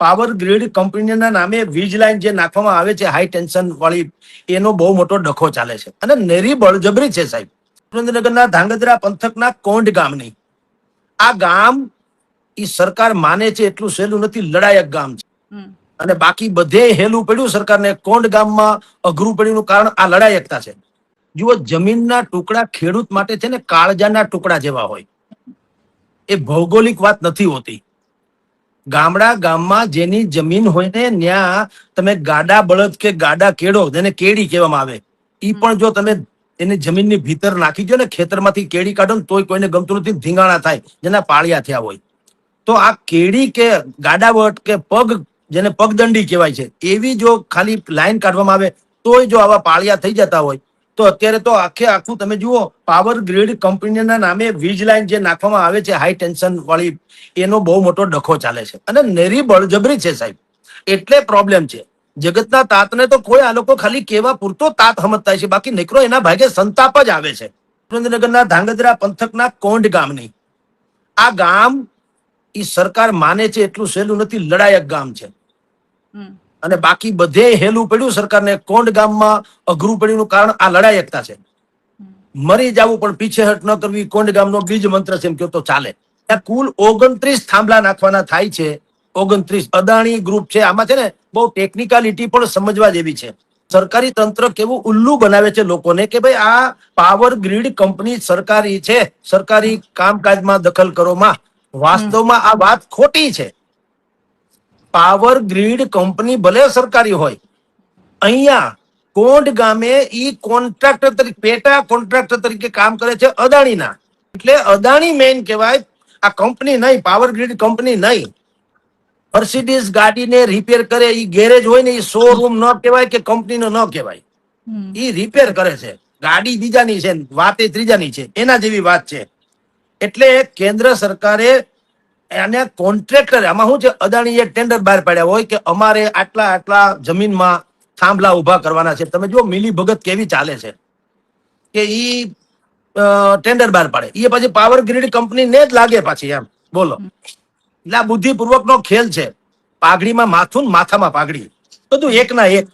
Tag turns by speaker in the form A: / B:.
A: Power grid કંપનીના નામે વીજ લાઈન જે નાખવામાં આવે છે હાઈ ટેન્શન વાળી, એનો બહુ મોટો ડખો ચાલે છે અને નેરી બળજબરી છે સાહેબ. સુરેન્દ્રનગરના ધાંગધ્રા પંથકના કોંઢ ગામની આ ગામ ઈ સરકાર માને છે એટલું સહેલું નથી, લડાયક ગામ છે. અને બાકી બધે હેલું પડ્યું સરકારને, કોંઢ ગામમાં અઘરું પડ્યું કારણ આ લડાયકતા છે. જુઓ, જમીનના ટુકડા ખેડૂત માટે છે ને કાળજાના ટુકડા જેવા હોય. એ ભૌગોલિક વાત નથી હોતી. ગામડા ગામમાં જેની જમીન હોય ને ત્યાં તમે ગાડા બળદ કે ગાડા કેળો, જેને કેડી કહેવામાં આવે, ઈ પણ જો તમે એની જમીનની ભીતર નાખી દો ને, ખેતરમાંથી કેડી કાઢો ને તોય કોઈને ગમતું નથી, ધીંગાણા થાય જેના પાળિયા થયા હોય. તો આ કેડી કે ગાડાવટ કે પગ, જેને પગદંડી કહેવાય છે, એવી જો ખાલી લાઈન કાઢવામાં આવે તોય જો આવા પાળિયા થઈ જતા હોય તો અત્યારે તો આખે આખું તમે જુઓ, પાવર ગ્રીડ કંપનીના નામે વીજ લાઈન જે નાખવામાં આવે છે હાઈ ટેન્શન વાળી, એનો બહુ મોટો ડખો ચાલે છે અને નેરી બળજબરી છે સાહેબ. એટલે પ્રોબ્લેમ છે. જગતના તાતને તો કોઈ આ લોકો ખાલી કેવા પૂરતો તાત સમજતા છે, બાકી નીકળો એના ભાગે સંતાપ જ આવે છે. સુરેન્દ્રનગરના ધાંગધ્રા પંથકના કોંઢ ગામની આ ગામ ઈ સરકાર માને છે એટલું સહેલું નથી, લડાયક ગામ છે. અને બાકી બધે હેલું પડ્યું સરકારને, કોંઢ ગામમાં અઘરું પડ્યું કારણ આ લડાયકતા છે. મરી જવું પણ પીછેહટ ન કરવી, કોંઢ ગામનો બીજ મંત્ર છે એમ કહો તો ચાલે. ત્યાં કુલ 29 થાંભલા નાખવાના થાય છે. 29 અદાણી ગ્રુપ છે આમાં. છે ને બહુ ટેકનિકાલિટી પણ સમજવા જેવી છે. સરકારી તંત્ર કેવું ઉલ્લુ બનાવે છે લોકોને કે ભાઈ આ પાવર ગ્રીડ કંપની સરકારી છે, સરકારી કામકાજમાં દખલ કરોમાં. વાસ્તવમાં આ વાત ખોટી છે. પાવર ગ્રીડ કંપની ભલે સરકારી હોય, અહીંયા કોંઢ ગામે ઈ કોન્ટ્રાક્ટર તરીકે, પેટા કોન્ટ્રાક્ટર તરીકે કામ કરે છે અદાણીના. એટલે અદાણી મેઇન કહેવાય, આ કંપની નહીં, પાવર ગ્રીડ કંપની નહીં. મર્સિડીઝ ગાડીને રિપેર કરે, ઈ ગેરેજ હોય ને, ઈ શોરૂમ ન કહેવાય કે કંપનીનો ન કહેવાય. ઈ રિપેર કરે છે, ગાડી બીજાની છે, વાત એ ત્રીજાની છે, એના જેવી વાત છે. એટલે કેન્દ્ર સરકારે અને કોન્ટ્રાક્ટર, આમાં શું છે, અદાણીએ ટેન્ડર બહાર પાડ્યા હોય કે અમારે આટલા આટલા જમીનમાં થાંભલા ઉભા કરવાના છે. તમે જો મિલી ભગત કેવી ચાલે છે કે ઈ ટેન્ડર બહાર પાડે, એ પછી પાવર ગ્રીડ કંપનીને જ લાગે પાછી, એમ બોલો. એટલે આ બુદ્ધિપૂર્વક નો ખેલ છે. પાઘડીમાં માથું, માથામાં પાઘડી, બધું એક ના એક.